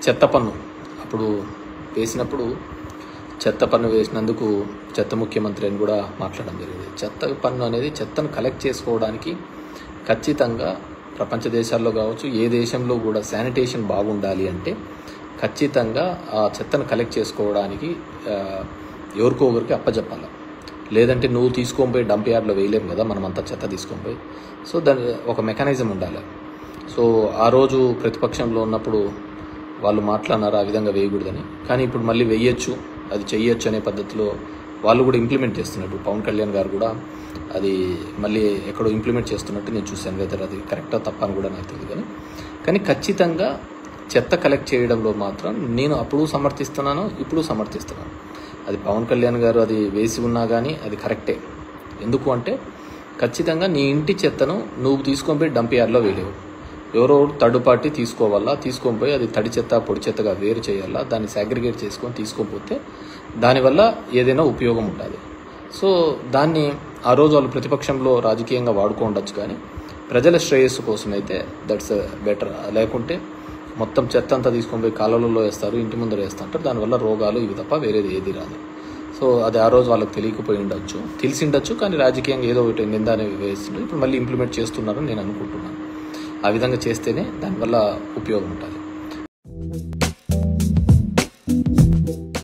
చెత్త పన్ను అప్పుడు వేసినప్పుడు చెత్త పన్ను వేసినందుకు చెత్త ముఖ్యమంత్రి అని కూడా మాట్లాడడం జరిగింది. చెత్త పన్ను అనేది చెత్తను కలెక్ట్ చేసుకోవడానికి ఖచ్చితంగా ప్రపంచ దేశాల్లో కావచ్చు, ఏ దేశంలో కూడా శానిటేషన్ బాగుండాలి అంటే ఖచ్చితంగా ఆ చెత్తను కలెక్ట్ చేసుకోవడానికి ఎవరికో ఒకరికి అప్పచెప్పాలి. లేదంటే నువ్వు తీసుకొని పోయి డంప్ యార్డ్లో వేయలేము కదా, మనమంతా చెత్త తీసుకొని పోయి. సో దాని ఒక మెకానిజం ఉండాలి. సో ఆ రోజు ప్రతిపక్షంలో ఉన్నప్పుడు వాళ్ళు మాట్లాడినారు ఆ విధంగా వేయకూడదని. కానీ ఇప్పుడు మళ్ళీ వేయచ్చు, అది చెయ్యొచ్చు అనే పద్ధతిలో వాళ్ళు కూడా ఇంప్లిమెంట్ చేస్తున్నట్టు పవన్ కళ్యాణ్ గారు కూడా అది మళ్ళీ ఎక్కడో ఇంప్లిమెంట్ చేస్తున్నట్టు నేను చూశాను. వెదర్ అది కరెక్టా తప్ప అని కూడా నాకు తెలియదు. కానీ ఖచ్చితంగా చెత్త కలెక్ట్ చేయడంలో మాత్రం నేను అప్పుడు సమర్థిస్తున్నాను, ఇప్పుడు సమర్థిస్తున్నాను. అది పవన్ కళ్యాణ్ గారు అది వేసి ఉన్నా కానీ అది కరెక్టే. ఎందుకు అంటే ఖచ్చితంగా నీ ఇంటి చెత్తను నువ్వు తీసుకొని పోయి డంప్ యార్డ్లో వేయలేవు. ఎవరో థర్డ్ పార్టీ తీసుకోవాలా, తీసుకొని పోయి అది తడి చెత్త పొడి చెత్తగా వేరు చేయాలా, దాన్ని సాగ్రిగేట్ చేసుకొని తీసుకొని పోతే దానివల్ల ఏదైనా ఉపయోగం ఉంటుంది. సో దాన్ని ఆ రోజు వాళ్ళు ప్రతిపక్షంలో రాజకీయంగా వాడుకోవచ్చు, కానీ ప్రజల శ్రేయస్సు కోసం అయితే దట్స్ బెటర్. లేకుంటే మొత్తం చెత్త అంతా తీసుకొని పోయి కాలువలలో వేస్తారు, ఇంటి ముందర వేస్తుంటారు, దానివల్ల రోగాలు ఇవి తప్ప వేరేది ఏది రాదు. సో అది ఆ రోజు వాళ్ళకి తెలియకపోయి ఉండొచ్చు, తెలిసిండొచ్చు, కానీ రాజకీయంగా ఏదో ఒకటి నిందాన్ని వేస్తుండే ఇప్పుడు మళ్ళీ ఇంప్లిమెంట్ చేస్తున్నారని నేను అనుకుంటున్నాను. ఆ విధంగా చేస్తేనే దానివల్ల ఉపయోగం ఉంటుంది.